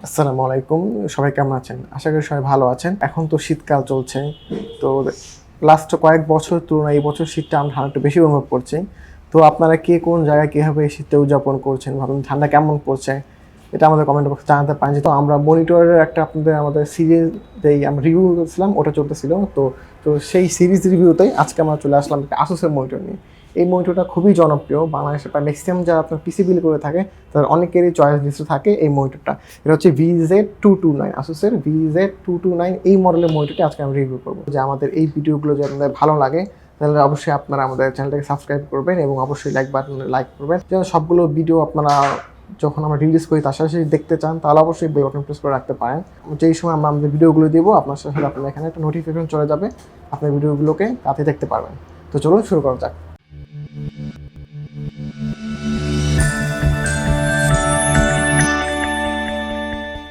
আসসালামু আলাইকুম। সবাই কেমন আছেন? আশা করি সবাই ভালো আছেন। এখন তো শীতকাল চলছে। তো লাস্ট কয়েক বছর তুলনায় এই বছর শীতটা আমরা একটু বেশি অনুভব করছি। তো আপনারা কে কোন জায়গায় কিভাবে এই শীতটা উদযাপন করছেন? ভাবুন ঠান্ডা কেমন পড়ছে? এটা আমাদের কমেন্ট বক্সে জানাতে পারেন। তো আমরা মনিটরের একটা আমাদের সিরিজ যেই আমরা রিভিউ করেছিলাম ওটা চলতেছিল। তো সেই সিরিজ রিভিউতেই আজকে আমরা চলে আসলাম একটা ASUS-এর মনিটর নিয়ে। এই মনিটরটা খুবই জনপ্রিয়। বাংলাদেশে প্রায় ম্যাক্সিমাম যারা আপনার পিসি বিল করে থাকে তাদের অনেকেরই চয়েস লিস্টে থাকে এই মনিটরটা। এটা হচ্ছে VZ229 ASUS-এর VZ229 এই মডেলের মনিটরটি আজকে আমরা রিভিউ করবো। যে আমাদের এই ভিডিওগুলো যদি আপনাদের ভালো লাগে তাহলে অবশ্যই আপনারা আমাদের চ্যানেলটাকে সাবস্ক্রাইব করবেন এবং অবশ্যই লাইক বাটনে লাইক করবেন। যেন সবগুলো ভিডিও আপনারা যখন আমরা রিলিজ করি তার সাথে দেখতে চান তাহলে অবশ্যই বেল বাটন প্রেস করে রাখতে পারেন। যেই সময় আমরা আমাদের ভিডিওগুলো দেবো আপনার সাথে আপনার এখানে একটা নোটিফিকেশন চলে যাবে, আপনার ভিডিওগুলোকে তাতে দেখতে পারবেন। তো চলুন শুরু করা যাক।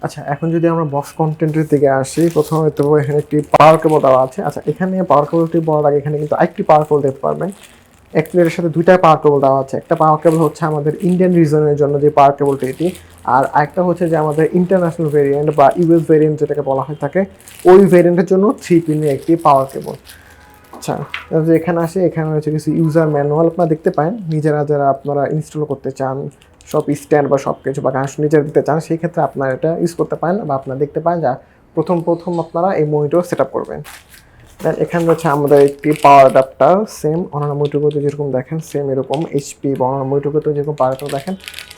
আচ্ছা, এখন যদি আমরা বক্স কন্টেন্টের দিকে আসি, প্রথমে তো এখানে একটি পাওয়ার কেবল দেওয়া আছে। আচ্ছা, এখানে পাওয়ার কেবলটি বলার আগে এখানে কিন্তু আরেকটি পাওয়ার কেবল দেখতে পারবেন। এর সাথে দুইটা পাওয়ার কেবল দেওয়া আছে। একটা পাওয়ার কেবল হচ্ছে আমাদের ইন্ডিয়ান রিজনের জন্য যে পাওয়ার কেবলটি এটি, আর আরেকটা হচ্ছে যে আমাদের ইন্টারন্যাশনাল ভেরিয়েন্ট বা ইউএস ভেরিয়েন্ট যেটাকে বলা হয়ে থাকে ওই ভেরিয়েন্টের জন্য 3 পিনের একটি পাওয়ার কেবল। আচ্ছা, এখানে আসে, এখানে রয়েছে কিছু ইউজার ম্যানুয়াল আপনারা দেখতে পারেন। নিজেরা যারা আপনারা ইনস্টল করতে চান সব স্ট্যান্ড বা সব কিছু বা কানেকশন নিজেরা দিতে চান সেই ক্ষেত্রে আপনারা এটা ইউজ করতে পারেন বা আপনারা দেখতে পারেন যা প্রথম আপনারা এই মনিটর সেট আপ করবেন। দেন এখানে রয়েছে আমাদের একটি পাওয়ার অ্যাডাপ্টার, সেম অন্যান্য মনিটরগুলোতে যেরকম দেখেন সেম এরকম এইচপি বা অন্যান্য মনিটরগুলোতে যেরকম পাওয়ার অ্যাডাপ্টার দেখেন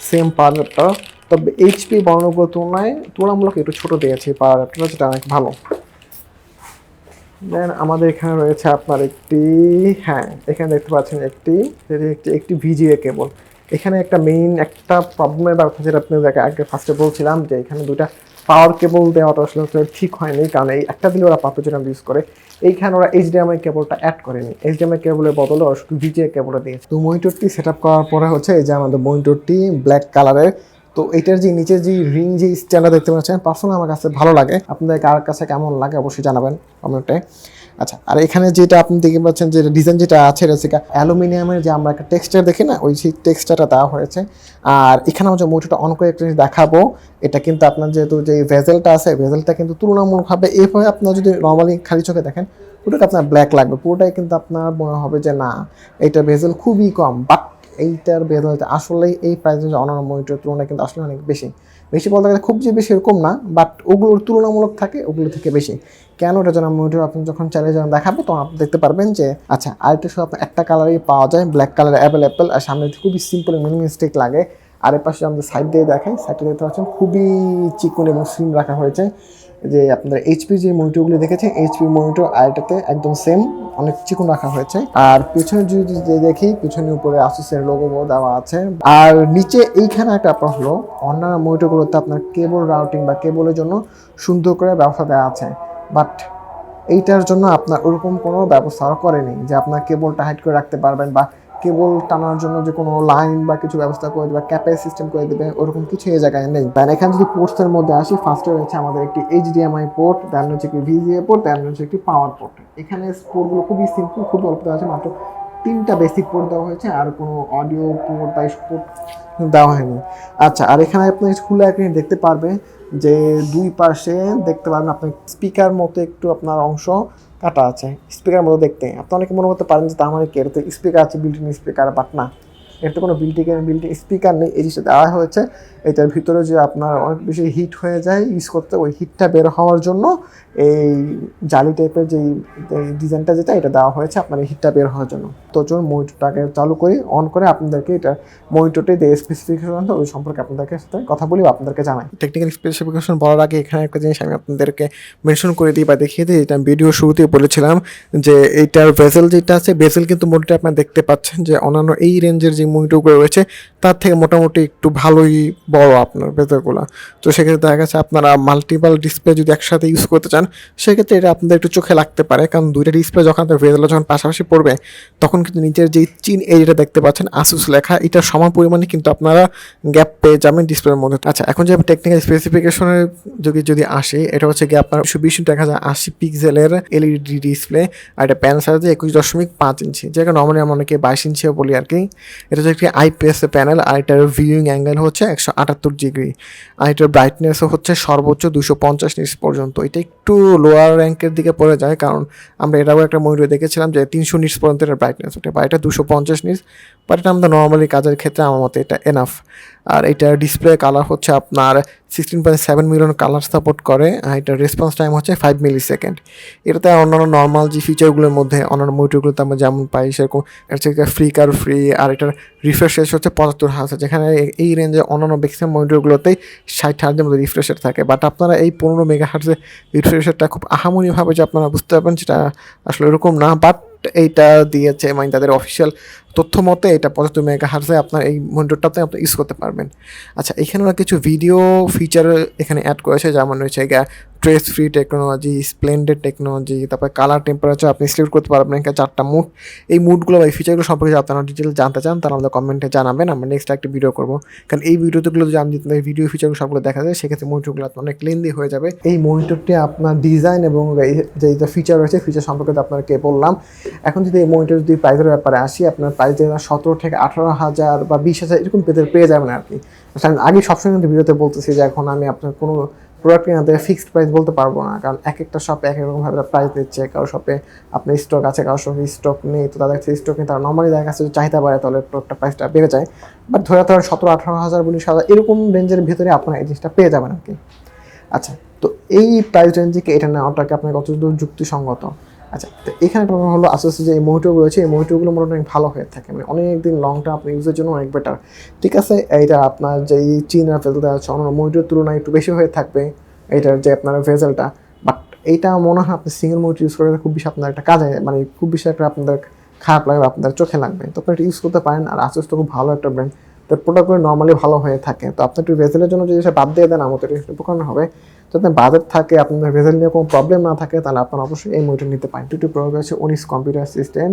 সেম পাওয়ার অ্যাডাপ্টার, তবে এইচপি বর্ণগুলোর তুলনামূলক একটু ছোটো দিয়েছে পাওয়ার অ্যাডাপ্টারটা, যেটা অনেক ভালো। দেন আমাদের এখানে রয়েছে আপনার একটি, হ্যাঁ এখানে দেখতে পাচ্ছেন একটি ভিজিএ কেবল। এখানে একটা মেইন একটা প্রবলেমের ব্যাপার যেটা আপনাদেরকে আগে ফার্স্টে বলছিলাম যে এখানে দুটা পাওয়ার কেবল দেওয়াটা আসলে ঠিক হয়নি, কারণ এই একটা দিলে ওরা পারফেক্ট যেটা ইউজ করে এইখানে ওরা এইচডিএমআই কেবলটা অ্যাড করেনি। এইচডিএমআই কেবলের বদলে ওরা শুধু ভিজিএ কেবলটা দিয়েছে। তো মনিটরটি সেট আপ করার পরে হচ্ছে এই যে আমাদের মনিটরটি ব্ল্যাক কালারের। তো এটার যে নিচে যে রিং যে স্ট্যান্ডটা দেখতে পাচ্ছেন পার্সোনালি আমার কাছে ভালো লাগে, আপনাদের কার কাছে কেমন লাগে অবশ্যই জানাবেন কমেন্টে। আচ্ছা, আর এখানে যেটা আপনি দেখতে পাচ্ছেন যে ডিজাইন যেটা আছে এটা হচ্ছে অ্যালুমিনিয়ামের যে আমরা একটা টেক্সচার দেখি না ওই সেই টেক্সচারটা দেওয়া হয়েছে। আর এখানে আমরা যে মোটরটা অন করে একটা জিনিস দেখাবো, এটা কিন্তু আপনার যেহেতু যে ভেজেলটা আছে ভেজেলটা কিন্তু তুলনামূলকভাবে এভাবে আপনার যদি নর্মালি খালি চোখে দেখেন পুরোটা আপনার ব্ল্যাক লাগবে, পুরোটাই কিন্তু আপনার মনে হবে যে না এটা ভেজেল খুবই কম, বাট এইটার ভেজেলটা আসলেই এই প্রাইসে অন্যান্য মনিটরের তুলনায় কিন্তু আসলে অনেক বেশি বলতে গেলে খুব যে বেশি এরকম না, বাট ওগুলোর তুলনামূলক থাকে ওগুলো থেকে বেশি। কেন এটা যেন মনিটর আপনি যখন চাইলে যখন দেখাবো তখন আপনি দেখতে পারবেন যে আচ্ছা আরেকটা শুধু আপনার একটা কালারই পাওয়া যায়, ব্ল্যাক কালার অ্যাভেলেবেল, আর সামনে খুবই সিম্পল মিনিমালিস্টিক লাগে। আর এর পাশে আমাদের সাইড দিয়ে দেখাই, সাইডে দেখতে পাচ্ছেন খুবই চিকন এবং স্লিম রাখা হয়েছে। যে আপনাদের এইচপি যে মনিটরগুলি দেখেছেন এইচপি মনিটর আর এটাতে একদম সেম অনেক চিকন রাখা হয়েছে। আর পিছনে যদি দেখি পিছনে উপরে আসুসের লোগো দেওয়া আছে। আর নিচে এইখানে একটা আপনার হলো অন্যান্য মনিটরগুলোতে আপনার কেবল রাউটিং বা কেবলের জন্য সুন্দর করে ব্যবস্থা দেওয়া আছে, বাট এইটার জন্য আপনার ওরকম কোনো ব্যবস্থা করেনি যে আপনার কেবলটা হাইড করে রাখতে পারবেন বা কেবল টানার জন্য যে কোনো লাইন বা কিছু ব্যবস্থা করে দেবে, ক্যাপের সিস্টেম করে দেবে, ওরকম কিছু এই জায়গায় নেই। দেন এখানে যদি পোর্টসের মধ্যে আসি, ফার্স্টে রয়েছে আমাদের একটি এইচডিএমআই পোর্ট, দেন হচ্ছে একটি ভিজিএ পোর্ট, দেন হচ্ছে একটি পাওয়ার পোর্ট। এখানে পোর্টগুলো খুবই সিম্পল, খুব অল্প দেওয়া আছে, মাত্র 3টা বেসিক পোর্ট দেওয়া হয়েছে, আর কোনো অডিও পোর্ট বা পোর্ট দেওয়া হয়নি। আচ্ছা, আর এখানে আপনি খুলে আপনি দেখতে পারবেন যে দুই পাশে দেখতে পারবেন আপনার স্পিকার মতো একটু আপনার অংশ কাটা আছে, স্পিকার মতো দেখতে। আপনি অনেকে মনে করতে পারেন যে তার মানে কি এটাতে স্পিকার আছে, বিল্ট ইন স্পিকার, বাট না, এটাতে কোনো বিল্ট ইন স্পিকার নেই। এই জিনিসটা দেওয়া হয়েছে এটার ভিতরে যে আপনার অনেক বেশি হিট হয়ে যায় ইউজ করতে, ওই হিটটা বের হওয়ার জন্য এই জালি টাইপের যেই ডিজাইনটা যেটা এটা দেওয়া হয়েছে আপনার এই হিটটা বের হওয়ার জন্য। তো চলুন মনিটরটাকে চালু করি, অন করে আপনাদেরকে এটা মনিটরটির যে স্পেসিফিকেশন ওই সম্পর্কে আপনাদেরকে সাথে কথা বলি বা আপনাদেরকে জানাই। টেকনিক্যাল স্পেসিফিকেশন বলার আগে এখানে একটা জিনিস আমি আপনাদেরকে মেনশন করে দিই বা দেখিয়ে দিই, এটা ভিডিও শুরুতেই বলেছিলাম যে এইটার ভেসেল যেটা আছে ভেসেল কিন্তু মনিটর আপনারা দেখতে পাচ্ছেন যে অন্যান্য এই রেঞ্জের যে মনিটরগুলো রয়েছে তার থেকে মোটামুটি একটু ভালোই বড় আপনার ভেসেলগুলো। তো সেক্ষেত্রে দেখা গেছে আপনারা মাল্টিপাল ডিসপ্লে যদি একসাথে ইউজ করতে চান সেক্ষেত্রে এটা আপনাদের একটু চোখে লাগতে পারে, কারণ দুইটা ডিসপ্লে যখন আপনার ভেসেল যখন পাশাপাশি পড়বে তখন কিন্তু নিচের যে চিন এরিয়াটা দেখতে পাচ্ছেন আসুস লেখা এটার সমান পরিমাণে কিন্তু আপনারা গ্যাপ পেয়ে যাবেন ডিসপ্লের মধ্যে। আচ্ছা, এখন যে টেকনিক্যাল স্পেসিফিকেশনের যদি আসে, এটা হচ্ছে কি আপনার 120x1080 পিক্সেলের এলইডি ডিসপ্লে, আর এটা প্যান সাইজ 21.5 ইঞ্চি, যেটা নর্মালি আমরা অনেকে 22 ইঞ্চিও বলি আর কি। এটা হচ্ছে একটি আইপিএস প্যানেল, আর এটার ভিউইং অ্যাঙ্গেল হচ্ছে 178 ডিগ্রি, আর এটার ব্রাইটনেসও হচ্ছে সর্বোচ্চ 250 নিটস পর্যন্ত। এটা একটু লোয়ার র্যাঙ্কের দিকে পড়ে যায়, কারণ আমরা এটাও একটা মনিটর দেখেছিলাম যে 300 নিটস পর্যন্ত এটার ব্রাইটনেস ওঠে, বা এটা 250 নিটস, বাট এটা আমাদের নর্মালি কাজের ক্ষেত্রে আমার মতে এটা এনাফ। আর এটার ডিসপ্লে কালার হচ্ছে আপনার 16.7 মিলিয়ন কালার সাপোর্ট করে, আর এটার রেসপন্স টাইম হচ্ছে 5 মিলি সেকেন্ড। এটাতে অন্যান্য নর্মাল যে ফিচারগুলোর মধ্যে অন্যান্য মনিটরগুলোতে আমরা যেমন পাই সেরকম এর থেকে ফ্লিকার ফ্রি, আর এটার রিফ্রেশ রেট হচ্ছে 75 হার্জ, যেখানে এই রেঞ্জে অন্যান্য ম্যাক্সিমাম মনিটরগুলোতেই 60 হার্জের মধ্যে রিফ্রেশ রেট থাকে। বাট আপনারা এই 15 মেগা হার্জের রিফ্রেশ রেটটা খুব আহামরিভাবে যে আপনারা বুঝতে পারবেন সেটা আসলে এরকম না, বাট এইটা দিয়েছে মানে তাদের অফিসিয়াল তথ্য মতে এটা 75 মেগা হার্জে আপনার এই মনিটরটাতে আপনি ইউজ করতে পারবেন। আচ্ছা, এখানে ওরা কিছু ভিডিও ফিচার এখানে অ্যাড করেছে, যেমন হচ্ছে trace free technology, splendid technology, তারপরে কালার টেম্পারেচার আপনি সিলেক্ট করতে পারবেন, এখানে 4টা মুড। এই মুডগুলো বা এই ফিচারগুলো সম্পর্কে যদি আপনারা ডিটেল জানতে চান তাহলে আমাদের কমেন্টে জানাবেন, আমরা নেক্সট একটা ভিডিও করবো। কারণ এই ভিডিওগুলো যদি আমি এই ভিডিও ফিচারগুলো সবগুলো দেখা যায় সেক্ষেত্রে মনিটরগুলো আপনার অনেক লেন্দি হয়ে যাবে। এই মনিটরটি আপনার ডিজাইন এবং যে ফিচার রয়েছে ফিচার সম্পর্কে আপনাকে বললাম। এখন যদি এই মনিটর যদি প্রাইসের ব্যাপারে আসি, আপনার প্রাইস 17 থেকে 18 হাজার বা 20 হাজার এরকম পেয়ে যাবেন আর কি। আমি আগে সবসময় কিন্তু ভিডিওতে বলতেছি যে এখন আমি আপনার কোনো প্রোডাক্ট কিনা ফিক্সড প্রাইস বলতে পারবো না, কারণ এক একটা শপে এক এক রকমভাবে প্রাইস দিচ্ছে। কারো শপে আপনার স্টক আছে, কারো শপে স্টক নেই, তো তাদের কাছে স্টক নেই, তারা নর্মালি দেখা কাছে চাহিদা বাড়ে তাহলে প্রোডাক্টটা প্রাইসটা বেড়ে যায়। বাট ধরে 17-18 হাজার 19 হাজার এরকম রেঞ্জের ভিতরে আপনারা এই জিনিসটা পেয়ে যাবেন আর কি। আচ্ছা, তো এই প্রাইস রেঞ্জকে এটা নেওয়াটাকে আপনার কতদূর যুক্তিসঙ্গত? আচ্ছা, তো এখানে একটা হলো ASUS যে এই মনিটরগুলো রয়েছে এই মনিটরগুলো মোটামুটি অনেক ভালো হয়ে থাকে, মানে অনেক দিন লং টার্ম আপনি ইউজের জন্য অনেক বেটার। ঠিক আছে, এইটা আপনার যে চীন আর ভেজেল দেওয়া হচ্ছে অন্য মনিটরের তুলনায় একটু বেশি হয়ে থাকবে এইটার যে আপনার ভেজেলটা, বাট এইটা মনে হয় আপনি সিঙ্গেল মনিটর ইউজ করে খুব বেশি আপনার একটা কাজে মানে খুব বেশি একটা আপনাদের খারাপ লাগবে, আপনাদের চোখে লাগবে, তো আপনি এটা ইউজ করতে পারেন। আর ASUS তো খুব ভালো একটা ব্র্যান্ড, তার প্রোডাক্টগুলো নর্মালি ভালো হয়ে থাকে। তো আপনি একটু ভেজেলের জন্য যদি সেটা বাদ দিয়ে দেন আমাদের একটু উপকার হবে। যদি বাজেট থাকে, আপনাদের ভেজেল নিয়ে কোনো প্রবলেম না থাকে, তাহলে আপনারা অবশ্যই এই মনিটর নিতে পারেন। দুটি প্রোডাক্ট রয়েছে উনিশ কম্পিউটার সিস্টেম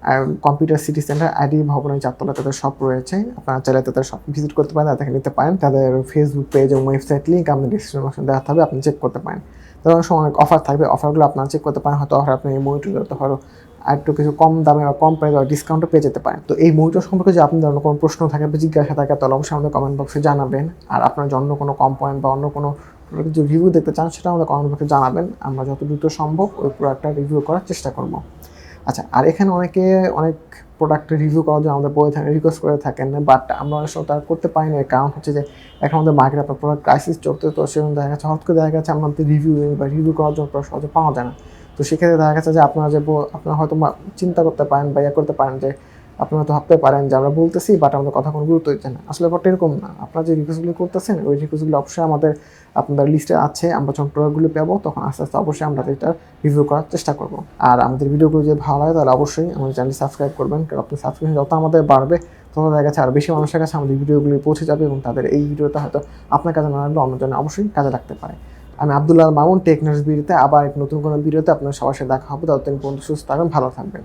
আর কম্পিউটার সিটি সেন্টার আইডি ভবনের 4তলায় তাদের শপ রয়েছে। আপনারা চাইলে তাদের শপ ভিজিট করতে পারেন, তাদের নিতে পারেন। তাদের ফেসবুক পেজ এবং ওয়েবসাইট লিঙ্ক আপনার ডিসক্রিপশন দেওয়া থাকবে, আপনি চেক করতে পারেন। তাদের অনেক সময় অনেক অফার থাকবে, অফারগুলো আপনারা চেক করতে পারেন। হয়তো অফার আপনি এই মনিটর হয়তো আর একটু কিছু কম দামে বা কম প্রাইসে বা ডিসকাউন্টও পেয়ে যেতে পারেন। তো এই মনিটর সম্পর্কে যদি আপনাদের অন্য কোনো প্রশ্ন থাকে বা জিজ্ঞাসা থাকে তাহলে অবশ্যই আমাদের কমেন্ট বক্সে জানাবেন। আর আপনার অন্য কোনো কম্পোনেন্ট বা অন্য কোনো প্রোডাক্টের যে রিভিউ দেখতে চান সেটা আমাদের কমেন্ট বক্সে জানাবেন, আমরা যত দ্রুত সম্ভব ওই প্রোডাক্টটা রিভিউ করার চেষ্টা করব। আচ্ছা, আর এখানে অনেকে অনেক প্রোডাক্টের রিভিউ করার জন্য আমাদের বলে থাকেন, রিকোয়েস্ট করে থাকেন, বাট আমরা অনেক সময় তার করতে পারি না। কারণ হচ্ছে যে এখন আমাদের মার্কেটে আপনার প্রোডাক্ট ক্রাইসিস চলতে, তো সেরকম দেখা গেছে হঠাৎ করে দেখা গেছে আমাদের রিভিউ করার জন্য সহজে পাওয়া যায় না। তো সেক্ষেত্রে দেখা গেছে যে আপনারা আপনারা হয়তো চিন্তা করতে পারেন বা করতে পারেন যে আপনারা হয়তো ভাবতে পারেন যে আমরা বলতেছি বাট আমাদের কথা কোনো গুরুত্ব দিচ্ছে না। আসলে ব্যাপারটা এরকম না। আপনারা যে রিকোয়েস্টগুলো করতেছেন ওই রিকোয়েস্টগুলো অবশ্যই আপনাদের লিস্টে আছে। আমরা যখন প্রোডাক্টগুলো পাবো তখন আস্তে আস্তে অবশ্যই আমরা এটা রিভিউ করার চেষ্টা করব। আর আমাদের ভিডিওগুলো যদি ভালো লাগে তাহলে অবশ্যই আমাদের চ্যানেলটি সাবস্ক্রাইব করবেন, কারণ আপনার সাবস্ক্রিপশন যত আমাদের বাড়বে তত দেখা গেছে আর বেশি মানুষের কাছে আমাদের ভিডিওগুলি পৌঁছে যাবে এবং তাদের এই ভিডিওটা হয়তো আপনার কাছে না লাগলে অন্য জন্য অবশ্যই কাজে লাগতে পারে। আমি আব্দুল্লাহ মামুন টেকনোলজি ভিডিওতে আবার এক নতুন কোনো ভিডিওতে আপনার সবার সাথে দেখা হবে। ততদিন পর্যন্ত সুস্থ থাকবেন, ভালো থাকবেন।